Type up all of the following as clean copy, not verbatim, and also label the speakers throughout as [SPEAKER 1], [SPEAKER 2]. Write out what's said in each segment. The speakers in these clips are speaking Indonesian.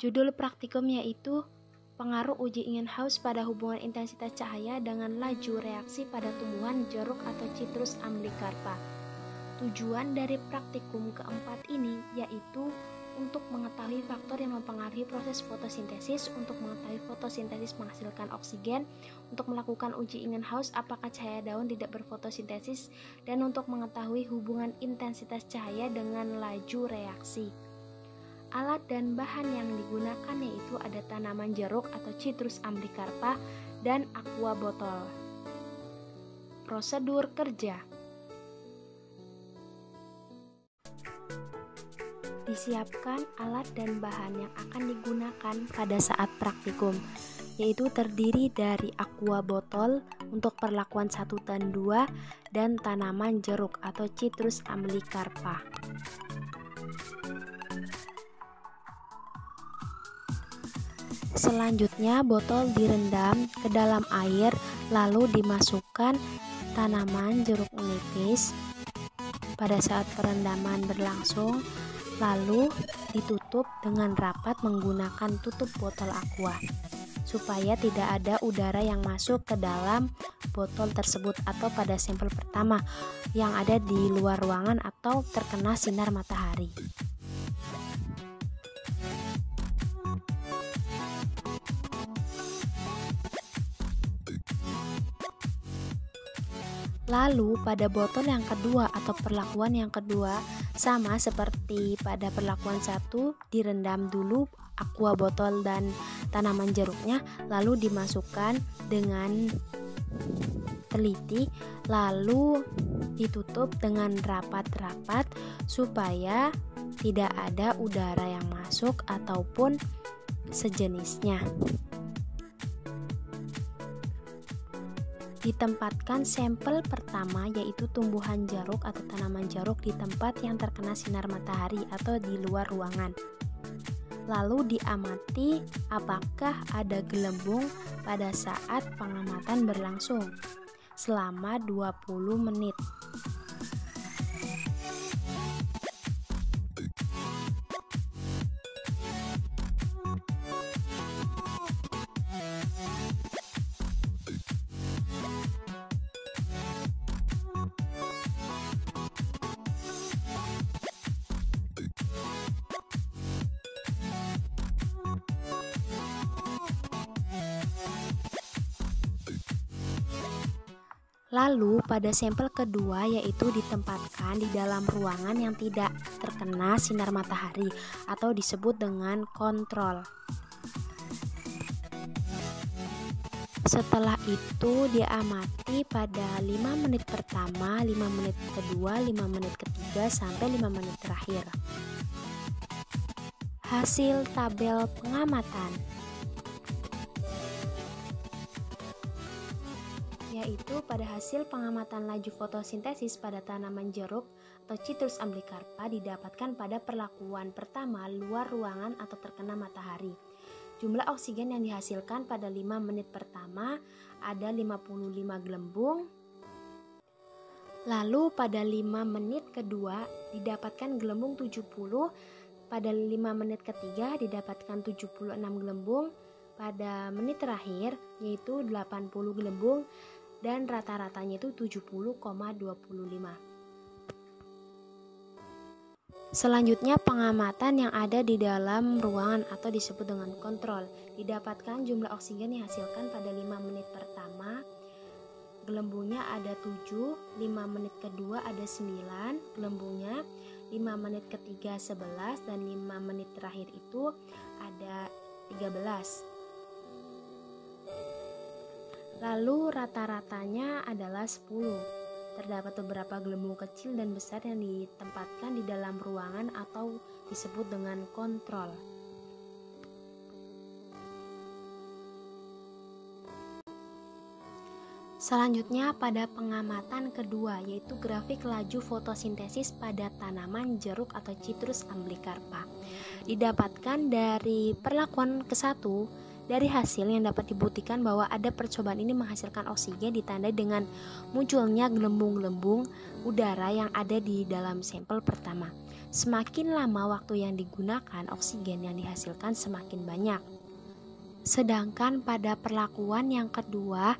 [SPEAKER 1] Judul praktikum yaitu pengaruh uji Ingenhousz pada hubungan intensitas cahaya dengan laju reaksi pada tumbuhan jeruk atau Citrus amblycarpa. Tujuan dari praktikum keempat ini yaitu untuk mengetahui faktor yang mempengaruhi proses fotosintesis, untuk mengetahui fotosintesis menghasilkan oksigen, untuk melakukan uji Ingenhousz apakah cahaya daun tidak berfotosintesis, dan untuk mengetahui hubungan intensitas cahaya dengan laju reaksi. Alat dan bahan yang digunakan yaitu ada tanaman jeruk atau Citrus amblycarpa dan aqua botol. Prosedur kerja. Disiapkan alat dan bahan yang akan digunakan pada saat praktikum, yaitu terdiri dari aqua botol untuk perlakuan 1 dan 2 dan tanaman jeruk atau Citrus amblycarpa. Selanjutnya botol direndam ke dalam air lalu dimasukkan tanaman jeruk nipis. Pada saat perendaman berlangsung lalu ditutup dengan rapat menggunakan tutup botol aqua supaya tidak ada udara yang masuk ke dalam botol tersebut atau pada sampel pertama yang ada di luar ruangan atau terkena sinar matahari. Lalu pada botol yang kedua atau perlakuan yang kedua sama seperti pada perlakuan 1, direndam dulu aqua botol dan tanaman jeruknya lalu dimasukkan dengan teliti lalu ditutup dengan rapat-rapat supaya tidak ada udara yang masuk ataupun sejenisnya. Ditempatkan sampel pertama yaitu tumbuhan jeruk atau tanaman jeruk di tempat yang terkena sinar matahari atau di luar ruangan. Lalu diamati apakah ada gelembung pada saat pengamatan berlangsung selama 20 menit. Lalu pada sampel kedua yaitu ditempatkan di dalam ruangan yang tidak terkena sinar matahari atau disebut dengan kontrol. Setelah itu diamati pada 5 menit pertama, 5 menit kedua, 5 menit ketiga sampai 5 menit terakhir. Hasil tabel pengamatan yaitu pada hasil pengamatan laju fotosintesis pada tanaman jeruk atau Citrus amblycarpa didapatkan pada perlakuan pertama luar ruangan atau terkena matahari. Jumlah oksigen yang dihasilkan pada 5 menit pertama ada 55 gelembung. Lalu pada 5 menit kedua didapatkan gelembung 70, pada 5 menit ketiga didapatkan 76 gelembung, pada menit terakhir yaitu 80 gelembung dan rata-ratanya itu 70,25. Selanjutnya pengamatan yang ada di dalam ruangan atau disebut dengan kontrol. Didapatkan jumlah oksigen yang dihasilkan pada 5 menit pertama, gelembungnya ada 7, 5 menit kedua ada 9 gelembungnya, 5 menit ketiga 11 dan 5 menit terakhir itu ada 13. Lalu rata-ratanya adalah 10. Terdapat beberapa gelembung kecil dan besar yang ditempatkan di dalam ruangan atau disebut dengan kontrol. Selanjutnya pada pengamatan kedua yaitu grafik laju fotosintesis pada tanaman jeruk atau Citrus amblycarpa. Didapatkan dari perlakuan ke-1 dari hasil yang dapat dibuktikan bahwa ada percobaan ini menghasilkan oksigen ditandai dengan munculnya gelembung-gelembung udara yang ada di dalam sampel pertama. Semakin lama waktu yang digunakan, oksigen yang dihasilkan semakin banyak. Sedangkan pada perlakuan yang kedua,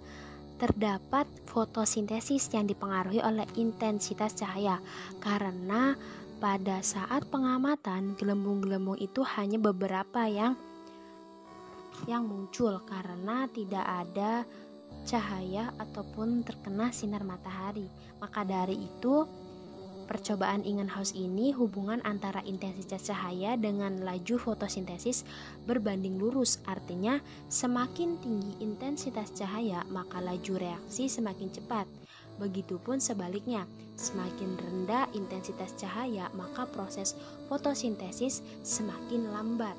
[SPEAKER 1] terdapat fotosintesis yang dipengaruhi oleh intensitas cahaya, karena pada saat pengamatan gelembung-gelembung itu hanya beberapa yang muncul karena tidak ada cahaya ataupun terkena sinar matahari. Maka dari itu, percobaan Ingenhousz ini hubungan antara intensitas cahaya dengan laju fotosintesis berbanding lurus. Artinya, semakin tinggi intensitas cahaya, maka laju reaksi semakin cepat. Begitupun sebaliknya, semakin rendah intensitas cahaya, maka proses fotosintesis semakin lambat.